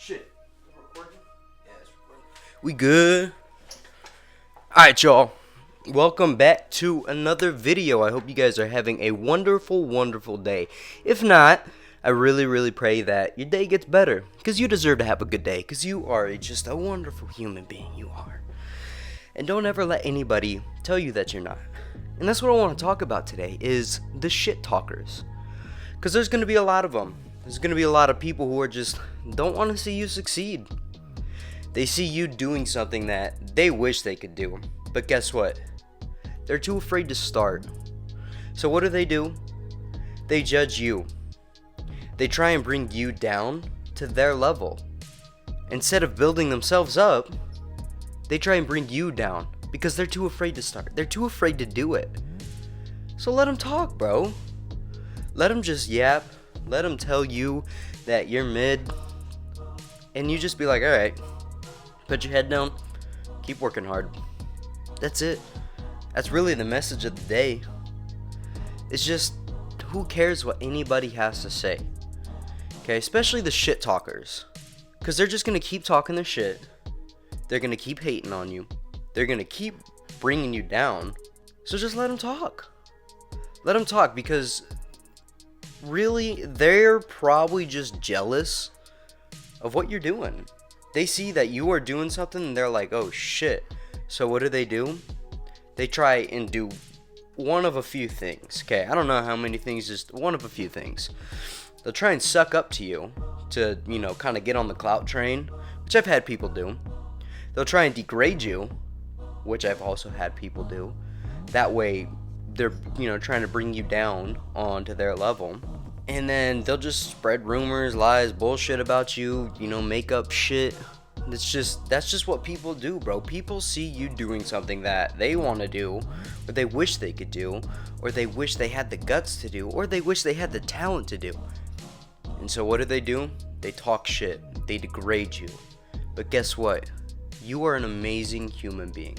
Shit. Recording? Yeah, it's recording. We good? Alright, y'all. Welcome back to another video. I hope you guys are having a wonderful, wonderful day. If not, I really pray that your day gets better. Because you deserve to have a good day. Because you are just a wonderful human being. You are. And don't ever let anybody tell you that you're not. And that's what I want to talk about today is the shit talkers. Because there's going to be a lot of them. There's going to be a lot of people who are just don't want to see you succeed. They see you doing something that they wish they could do. But guess what? They're too afraid to start. So what do? They judge you. They try and bring you down to their level. Instead of building themselves up, they try and bring you down because they're too afraid to start. They're too afraid to do it. So let them talk, bro. Let them just yap. Let them tell you that you're mid. And you just be like, alright, put your head down, keep working hard. That's it. That's really the message of the day. It's just, who cares what anybody has to say? Okay, especially the shit talkers. Because they're just going to keep talking their shit. They're going to keep hating on you. They're going to keep bringing you down. So just let them talk. Let them talk because really, they're probably just jealous of what you're doing. They see that you are doing something and they're like, oh shit. So what do? They try and do one of a few things. Okay, I don't know how many things, just one of a few things. They'll try and suck up to you to, kind of get on the clout train, which I've had people do. They'll try and degrade you, which I've also had people do. That way, they're, trying to bring you down onto their level. And then they'll just spread rumors, lies, bullshit about you, make up shit. That's just what people do, bro. People see you doing something that they want to do, or they wish they could do, or they wish they had the guts to do, or they wish they had the talent to do. And so what do? They talk shit. They degrade you. But guess what? You are an amazing human being.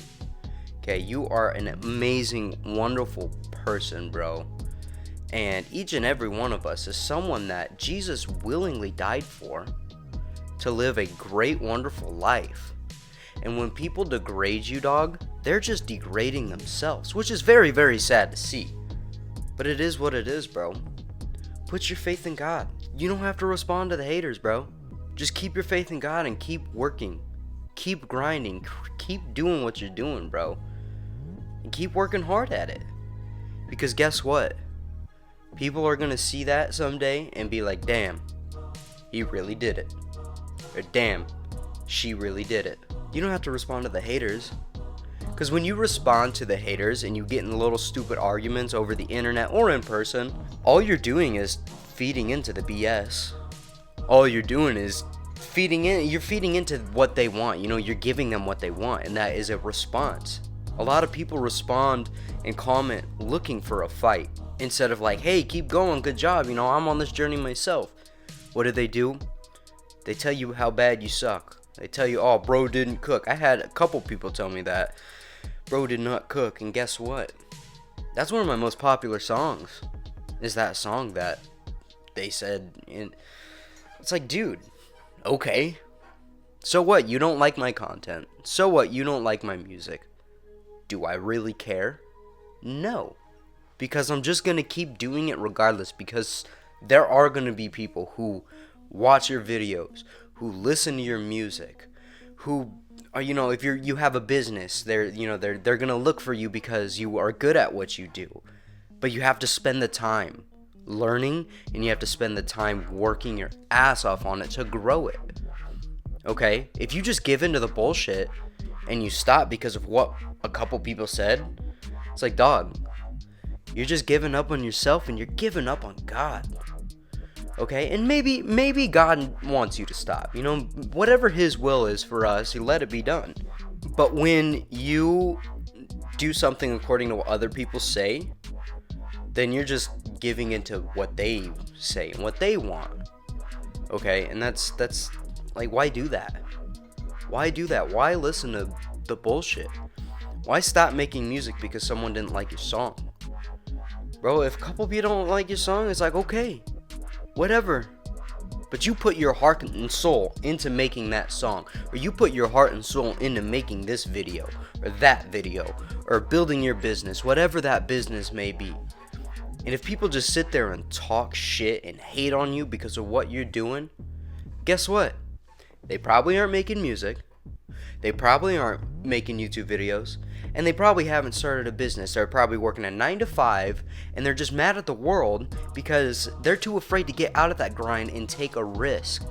Okay, you are an amazing, wonderful person, bro. And each and every one of us is someone that Jesus willingly died for to live a great, wonderful life. And when people degrade you, dog, they're just degrading themselves, which is very sad to see. But it is what it is, bro. Put your faith in God. You don't have to respond to the haters, bro. Just keep your faith in God and keep working. Keep grinding. Keep doing what you're doing, bro. And keep working hard at it. Because guess what? People are going to see that someday and be like, damn, he really did it. Or damn, she really did it. You don't have to respond to the haters. Because when you respond to the haters and you get in little stupid arguments over the internet or in person, all you're doing is feeding into the BS. All you're doing is you're feeding into what they want. You're giving them what they want, and that is a response. A lot of people respond and comment looking for a fight instead of like, hey, keep going, good job, I'm on this journey myself. What do? They tell you how bad you suck. They tell you, oh, bro didn't cook. I had a couple people tell me that. Bro did not cook, and guess what? That's one of my most popular songs, is that song that they said. It's like, dude, okay. So what? You don't like my content. So what? You don't like my music. Do I really care? No. Because I'm just going to keep doing it regardless. Because there are going to be people who watch your videos, who listen to your music, who are, if you have a business, they're going to look for you because you are good at what you do. But you have to spend the time learning, and you have to spend the time working your ass off on it to grow it. Okay? If you just give into the bullshit and you stop because of what a couple people said, it's like, dog, you're just giving up on yourself and you're giving up on God. Okay? And maybe God wants you to stop. Whatever his will is for us, he let it be done. But when you do something according to what other people say, then you're just giving into what they say and what they want. Okay? And that's like, why do that? Why do that? Why listen to the bullshit? Why stop making music because someone didn't like your song? Bro, if a couple people don't like your song, it's like, okay, whatever. but you put your heart and soul into making that song, or you put your heart and soul into making this video, or that video, or building your business, whatever that business may be. And if people just sit there and talk shit and hate on you because of what you're doing, guess what? They probably aren't making music, they probably aren't making YouTube videos, and they probably haven't started a business. They're probably working a 9 to 5, and they're just mad at the world because they're too afraid to get out of that grind and take a risk.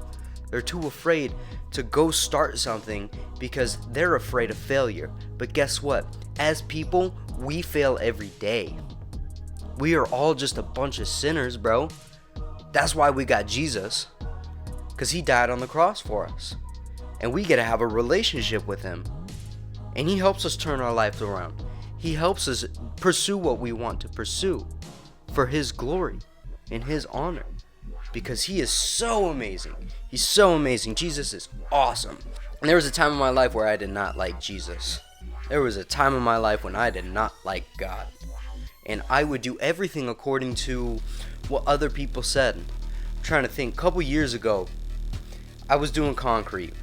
They're too afraid to go start something because they're afraid of failure. But guess what? As people, we fail every day. We are all just a bunch of sinners, bro. That's why we got Jesus, because he died on the cross for us. And we get to have a relationship with him. And he helps us turn our life around. He helps us pursue what we want to pursue for his glory and his honor. Because he is so amazing. He's so amazing. Jesus is awesome. And there was a time in my life where I did not like Jesus. There was a time in my life when I did not like God. And I would do everything according to what other people said. I'm trying to think. A couple years ago, I was doing concrete.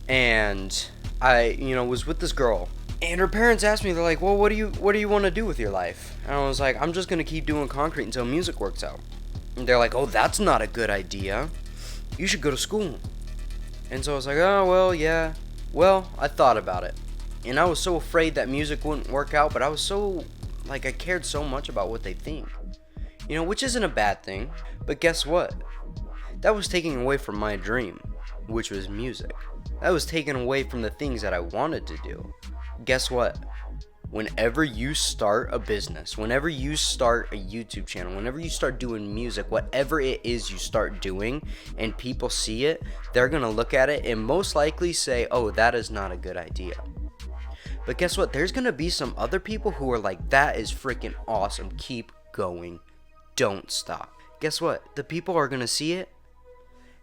And I, was with this girl, and her parents asked me, they're like, well, what do you want to do with your life? And I was like, I'm just going to keep doing concrete until music works out. And they're like, oh, that's not a good idea. You should go to school. And so I was like, oh, well, yeah. Well, I thought about it. And I was so afraid that music wouldn't work out, but I was so, I cared so much about what they think. Which isn't a bad thing. But guess what? That was taking away from my dream, which was music. That was taken away from the things that I wanted to do. Guess what? Whenever you start a business, whenever you start a YouTube channel, whenever you start doing music, whatever it is you start doing, and people see it, they're going to look at it and most likely say, oh, that is not a good idea. But guess what? There's going to be some other people who are like, that is freaking awesome. Keep going. Don't stop. Guess what? The people are going to see it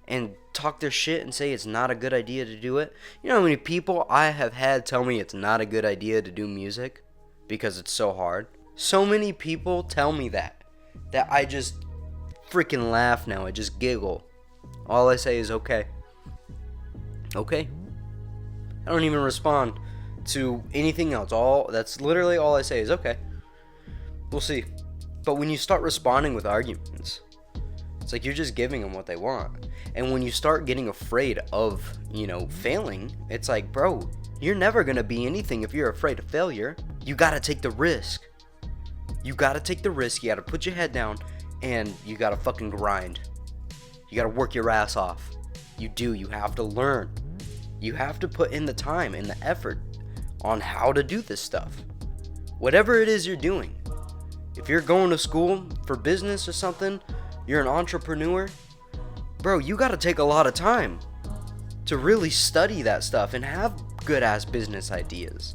and talk their shit and say it's not a good idea to do it. You know how many people I have had tell me it's not a good idea to do music because it's so hard? So many people tell me that I just freaking laugh now. I just giggle. All I say is okay. Okay. I don't even respond to anything else. That's literally all I say is okay. We'll see. But when you start responding with arguments, it's like you're just giving them what they want. And when you start getting afraid of, failing, it's like, bro, you're never going to be anything if you're afraid of failure. You got to take the risk. You got to take the risk. You got to put your head down and you got to fucking grind. You got to work your ass off. You do. You have to learn. You have to put in the time and the effort on how to do this stuff. Whatever it is you're doing. If you're going to school for business or something, you're an entrepreneur, bro, you gotta take a lot of time to really study that stuff and have good ass business ideas.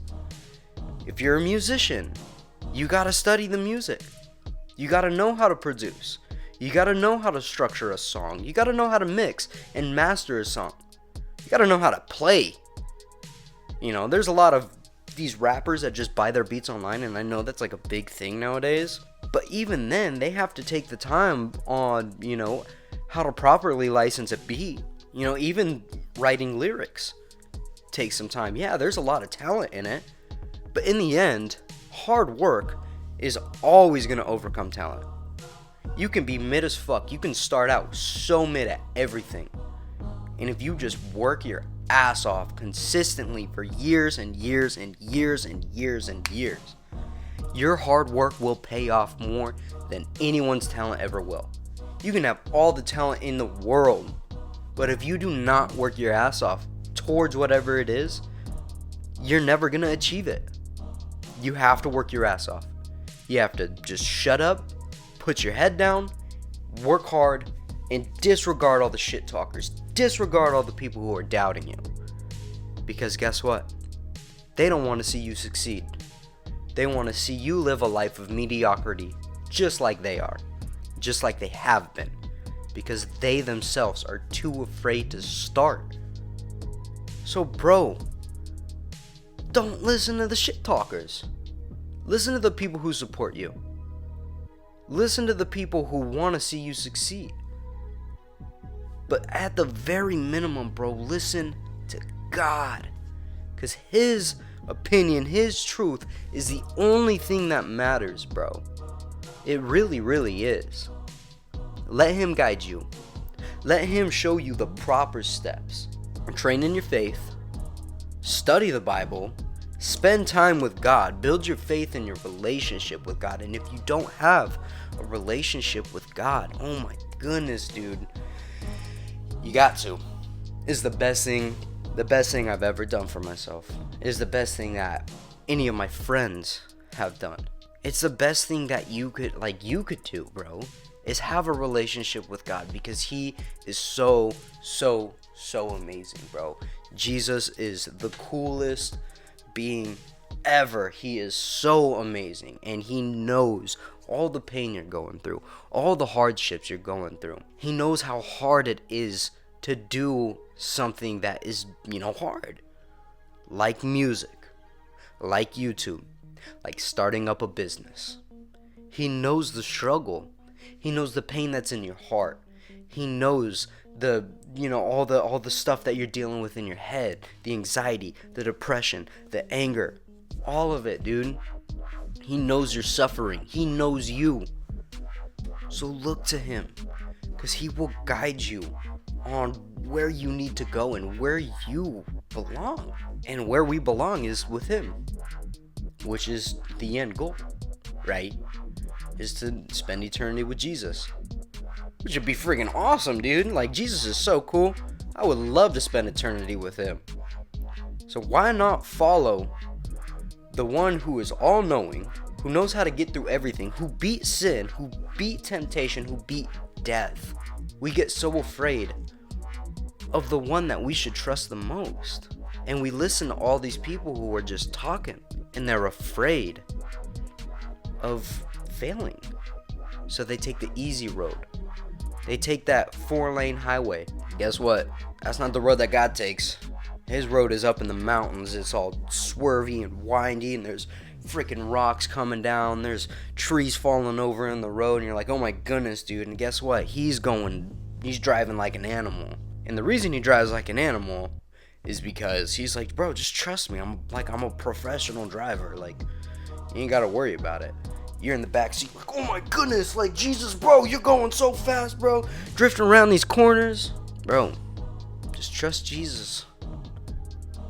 If you're a musician, you gotta study the music. You gotta know how to produce. You gotta know how to structure a song. You gotta know how to mix and master a song. You gotta know how to play. There's a lot of these rappers that just buy their beats online, and I know that's like a big thing nowadays. But even then, they have to take the time on, how to properly license a beat. Even writing lyrics takes some time. Yeah, there's a lot of talent in it. But in the end, hard work is always going to overcome talent. You can be mid as fuck. You can start out so mid at everything. And if you just work your ass off consistently for years and years and years and years and years, your hard work will pay off more than anyone's talent ever will. You can have all the talent in the world, but if you do not work your ass off towards whatever it is, you're never going to achieve it. You have to work your ass off. You have to just shut up, put your head down, work hard, and disregard all the shit talkers. Disregard all the people who are doubting you. Because guess what? They don't want to see you succeed. They want to see you live a life of mediocrity, just like they are, just like they have been, because they themselves are too afraid to start. So bro, don't listen to the shit talkers. Listen to the people who support you. Listen to the people who want to see you succeed. But at the very minimum, bro, listen to God. Because his opinion, his truth is the only thing that matters, bro. It really, really is. Let him guide you. Let him show you the proper steps. Train in your faith. Study the Bible. Spend time with God. Build your faith in your relationship with God. And if you don't have a relationship with God, oh my goodness, dude, you got to. It's the best thing I've ever done for myself. It's the best thing that any of my friends have done. It's the best thing that you could do, bro, is have a relationship with God, because he is so amazing, bro. Jesus is the coolest being ever. He is so amazing, and he knows all the pain you're going through, all the hardships you're going through. He knows how hard it is to do something that is, hard, like music, like YouTube, like starting up a business. He knows the struggle. He knows the pain that's in your heart. He knows all the stuff that you're dealing with in your head, the anxiety, the depression, the anger, all of it, dude. He knows your suffering. He knows you. So look to him, because he will guide you on where you need to go and where you belong. And where we belong is with him, which is the end goal, right? Is to spend eternity with Jesus. Which would be freaking awesome, dude. Like, Jesus is so cool. I would love to spend eternity with him. So why not follow the one who is all-knowing, who knows how to get through everything, who beat sin, who beat temptation, who beat death? We get so afraid of the one that we should trust the most. And we listen to all these people who are just talking, and they're afraid of failing. So they take the easy road. They take that 4-lane highway. Guess what? That's not the road that God takes. His road is up in the mountains. It's all swervy and windy, and there's freaking rocks coming down. There's trees falling over in the road, and you're like, oh my goodness, dude. And guess what? He's driving like an animal. And the reason he drives like an animal is because he's like, bro, just trust me. I'm a professional driver. Like, you ain't gotta worry about it. You're in the back seat like, oh my goodness, like, Jesus, bro, you're going so fast, bro. Drifting around these corners. Bro, just trust Jesus.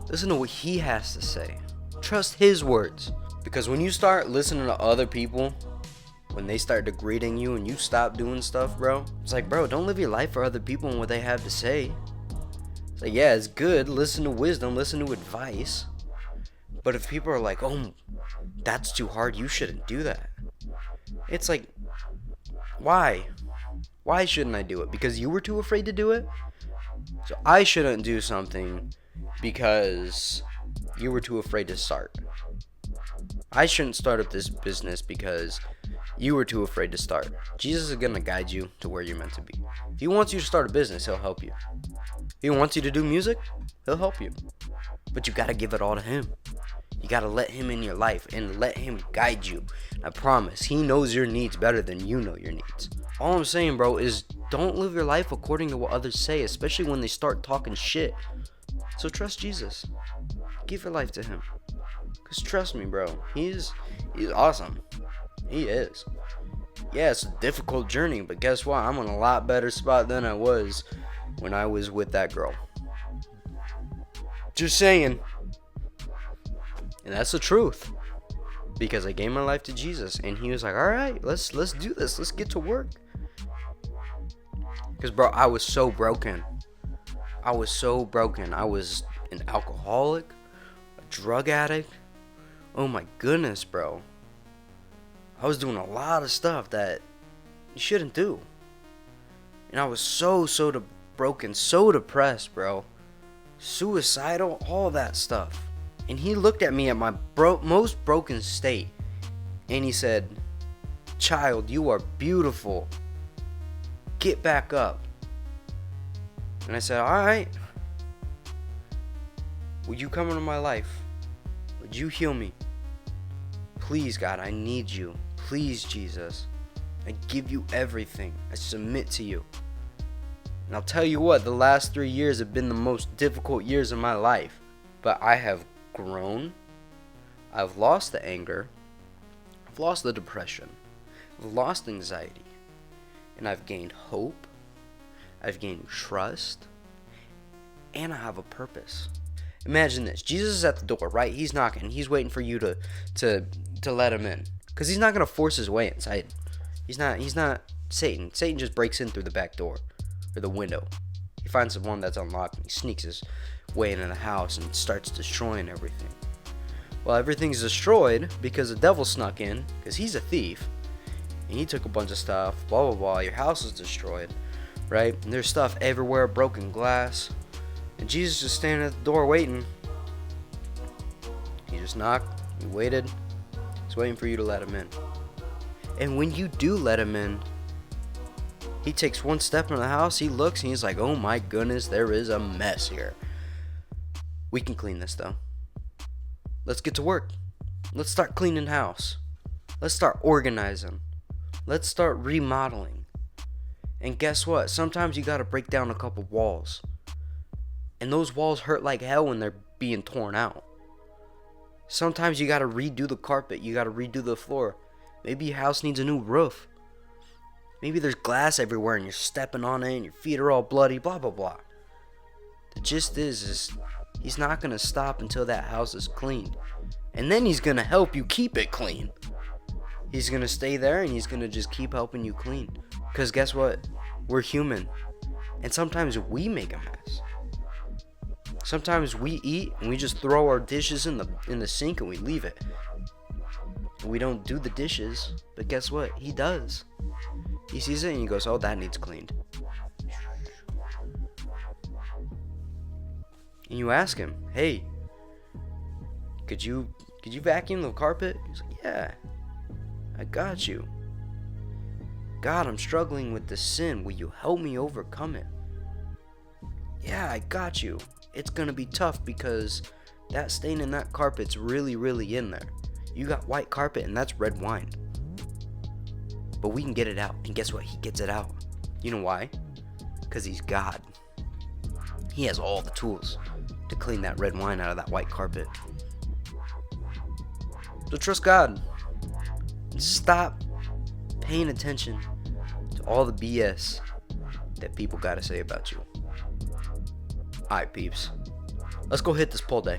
Listen to what he has to say. Trust his words. Because when you start listening to other people, when they start degrading you and you stop doing stuff, bro, it's like, bro, don't live your life for other people and what they have to say. It's like, yeah, it's good. Listen to wisdom. Listen to advice. But if people are like, oh, that's too hard, you shouldn't do that. It's like, why? Why shouldn't I do it? Because you were too afraid to do it? So I shouldn't do something because you were too afraid to start. I shouldn't start up this business because you were too afraid to start. Jesus is going to guide you to where you're meant to be. If he wants you to start a business, he'll help you. If he wants you to do music, he'll help you. But you got to give it all to him. You got to let him in your life and let him guide you. I promise, he knows your needs better than you know your needs. All I'm saying, bro, is don't live your life according to what others say, especially when they start talking shit. So trust Jesus. Give your life to him. Because trust me, bro, he's awesome. He is. Yeah, it's a difficult journey, but guess what? I'm in a lot better spot than I was when I was with that girl. Just saying. And that's the truth. Because I gave my life to Jesus. And he was like, alright, let's do this. Let's get to work. Because, bro, I was so broken. I was an alcoholic. A drug addict. Oh my goodness, bro. I was doing a lot of stuff that you shouldn't do. And I was so broken. So depressed, bro. Suicidal. All that stuff. And he looked at me at my most broken state. And he said, child, you are beautiful. Get back up. And I said, alright. Would you come into my life? Would you heal me? Please, God, I need you. Please, Jesus. I give you everything. I submit to you. And I'll tell you what, the last 3 years have been the most difficult years of my life. But I have grown. I've lost the anger. I've lost the depression. I've lost anxiety. And I've gained hope. I've gained trust. And I have a purpose. Imagine this. Jesus is at the door, right? He's knocking. He's waiting for you to let him in. Because he's not going to force his way inside. He's not Satan. Satan just breaks in through the back door. Or the window. He finds the one that's unlocked and he sneaks his way into the house and starts destroying everything. Well, everything's destroyed because the devil snuck in. Because he's a thief. And he took a bunch of stuff. Blah, blah, blah. Your house is destroyed. Right? And there's stuff everywhere. Broken glass. And Jesus is just standing at the door waiting. He just knocked. He waited. He's waiting for you to let him in. And when you do let him in, he takes one step in the house. He looks and he's like, oh my goodness, there is a mess here. We can clean this though. Let's get to work. Let's start cleaning house. Let's start organizing. Let's start remodeling. And guess what? Sometimes you gotta break down a couple walls. And those walls hurt like hell when they're being torn out. Sometimes you gotta redo the carpet. You gotta redo the floor. Maybe your house needs a new roof. Maybe there's glass everywhere and you're stepping on it and your feet are all bloody, blah, blah, blah. The gist is he's not gonna stop until that house is cleaned. And then he's gonna help you keep it clean. He's gonna stay there and he's gonna just keep helping you clean. Because guess what? We're human. And sometimes we make a mess. Sometimes we eat and we just throw our dishes in the sink and we leave it. We don't do the dishes, but guess what? He does. He sees it and he goes, oh, that needs cleaned. And you ask him, hey, could you vacuum the carpet? He's like, yeah, I got you. God, I'm struggling with this sin. Will you help me overcome it? Yeah, I got you. It's gonna be tough because that stain in that carpet's really, really in there. You got white carpet and that's red wine. But we can get it out. And guess what? He gets it out. You know why? Because he's God. He has all the tools to clean that red wine out of that white carpet. So trust God. Stop paying attention to all the BS that people gotta say about you. Alright, peeps. Let's go hit this pull day.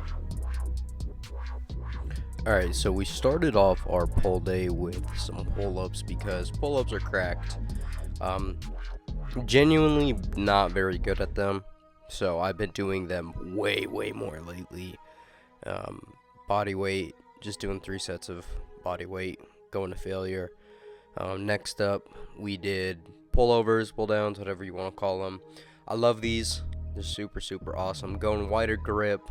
Alright, so we started off our pull day with some pull-ups because pull-ups are cracked. Genuinely not very good at them. So I've been doing them way more lately. Body weight, just doing 3 sets of body weight, going to failure. Next up, we did pullovers, pull downs, whatever you want to call them. I love these. They're super awesome. Going wider grip,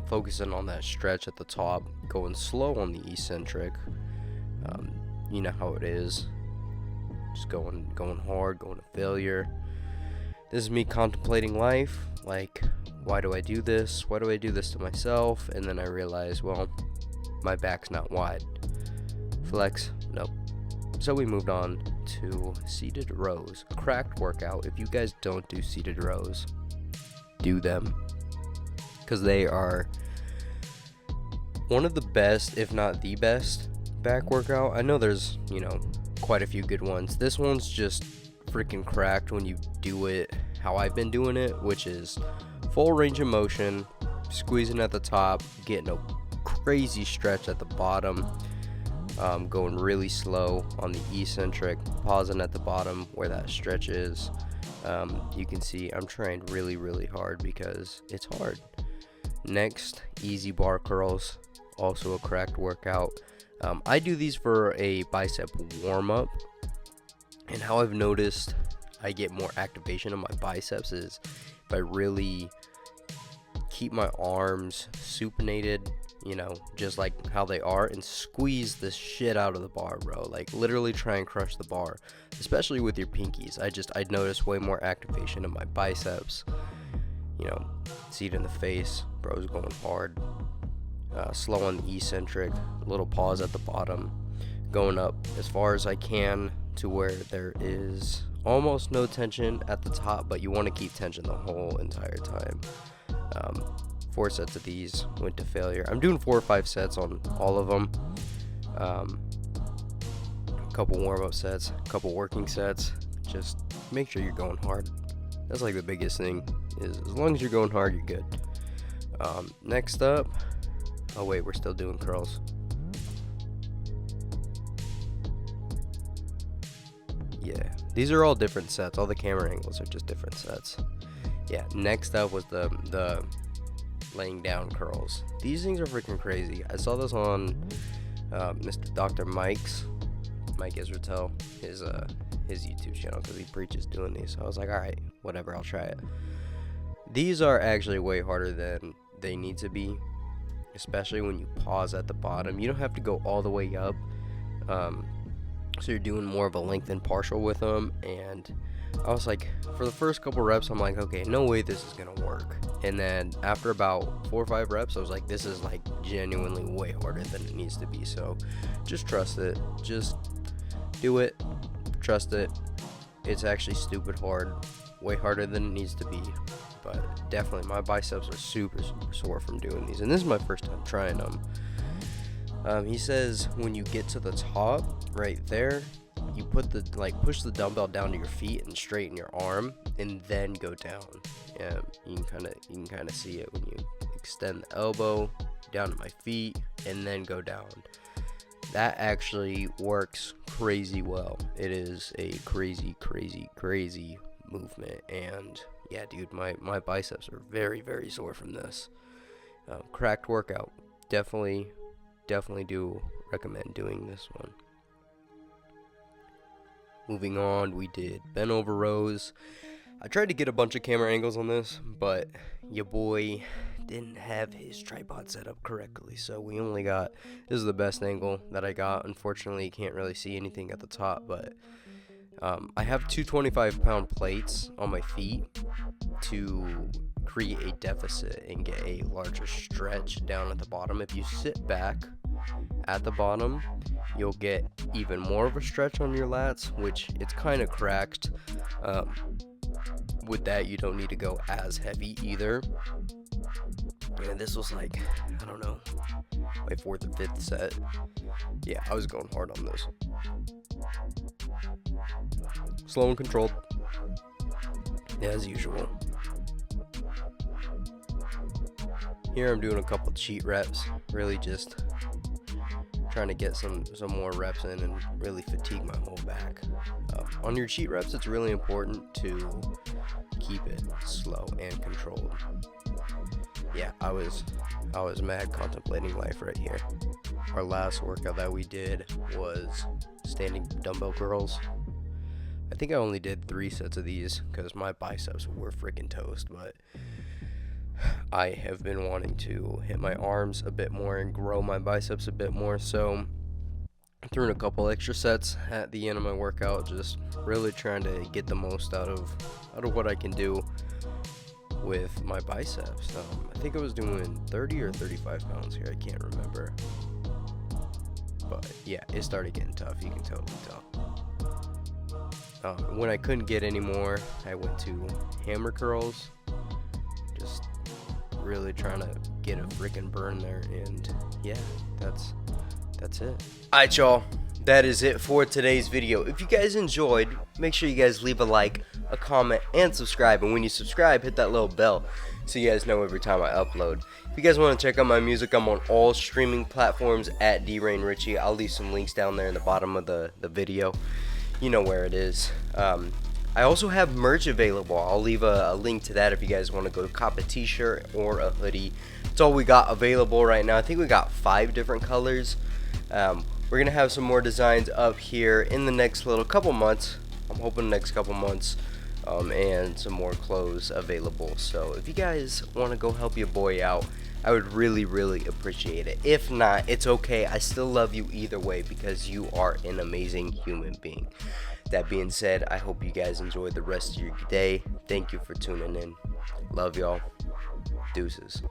focusing on that stretch at the top, going slow on the eccentric. You know how it is. Just going hard, going to failure. This is me contemplating life. Like, why do I do this? Why do I do this to myself? And then I realize, well, my back's not wide. Flex, nope. So we moved on to seated rows. A cracked workout. If you guys don't do seated rows, do them. Because they are one of the best, if not the best, back workout. I know there's, quite a few good ones. This one's just freaking cracked when you do it how I've been doing it, which is full range of motion, squeezing at the top, getting a crazy stretch at the bottom, going really slow on the eccentric, pausing at the bottom where that stretch is. You can see I'm trying really hard because it's hard. Next, easy bar curls, also a cracked workout. I do these for a bicep warm-up, and how I've noticed I get more activation of my biceps is if I really keep my arms supinated, just like how they are, and squeeze the shit out of the bar, bro. Like, literally try and crush the bar, especially with your pinkies. I'd notice way more activation of my biceps. See it in the face, bro's going hard. Slow on the eccentric, little pause at the bottom, going up as far as I can to where there is almost no tension at the top, but you want to keep tension the whole entire time. 4 sets of these went to failure. I'm doing 4 or 5 sets on all of them. A couple warm-up sets, a couple working sets. Just make sure you're going hard. That's like the biggest thing, is as long as you're going hard, you're good. Next up, oh wait, we're still doing curls. Yeah, these are all different sets. All the camera angles are just different sets. Yeah, next up was the laying down curls. These things are freaking crazy. I saw this on Mr. Dr. Mike Israel, his YouTube channel, because he preaches doing these. So I was like, all right, whatever, I'll try it. These are actually way harder than they need to be, especially when you pause at the bottom. You don't have to go all the way up. So you're doing more of a lengthened partial with them, and I was like, for the first couple reps, I'm like, okay, no way this is gonna work. And then after about 4 or 5 reps, I was like, this is like genuinely way harder than it needs to be. So just trust it, just do it, trust it. It's actually stupid hard, way harder than it needs to be, but definitely my biceps are super sore from doing these, and this is my first time trying them. He says when you get to the top right there, you put the push the dumbbell down to your feet and straighten your arm, and then go down. Yeah, you can kind of see it when you extend the elbow down to my feet and then go down. That actually works crazy well. It is a crazy movement, and yeah, dude, my biceps are very sore from this. Cracked workout. Definitely do recommend doing this one. Moving on, we did bent over rows. I tried to get a bunch of camera angles on this, but your boy didn't have his tripod set up correctly, so we only got, this is the best angle that I got. Unfortunately, you can't really see anything at the top, but I have 2 25-pound plates on my feet to create a deficit and get a larger stretch down at the bottom. If you sit back at the bottom, you'll get even more of a stretch on your lats, which it's kind of cracked. With that, you don't need to go as heavy either. And this was like, I don't know, my 4th or 5th set. Yeah, I was going hard on this. Slow and controlled, as usual. Here I'm doing a couple cheat reps, really just trying to get some more reps in and really fatigue my whole back. On your cheat reps, it's really important to keep it slow and controlled. Yeah, I was mad contemplating life right here. Our last workout that we did was standing dumbbell curls. I think I only did 3 sets of these because my biceps were freaking toast, but I have been wanting to hit my arms a bit more and grow my biceps a bit more, so I threw in a couple extra sets at the end of my workout, just really trying to get the most out of what I can do with my biceps. I think I was doing 30 or 35 pounds here, I can't remember, but yeah, it started getting tough. You can totally tell. When I couldn't get any more, I went to hammer curls, just really trying to get a freaking burn there, and yeah, that's it. Alright, y'all, that is it for today's video. If you guys enjoyed, make sure you guys leave a like, a comment, and subscribe. And when you subscribe, hit that little bell so you guys know every time I upload. If you guys want to check out my music, I'm on all streaming platforms at DRainRichie. I'll leave some links down there in the bottom of the video. You know where it is. I also have merch available. I'll leave a link to that if you guys want to go cop a t-shirt or a hoodie. That's all we got available right now. I think we got 5 different colors. We're gonna have some more designs up here in the next couple months. I'm hoping the next couple months, and some more clothes available. So if you guys want to go help your boy out, I would really appreciate it. If not, it's okay. I still love you either way because you are an amazing human being. That being said, I hope you guys enjoy the rest of your day. Thank you for tuning in. Love y'all. Deuces.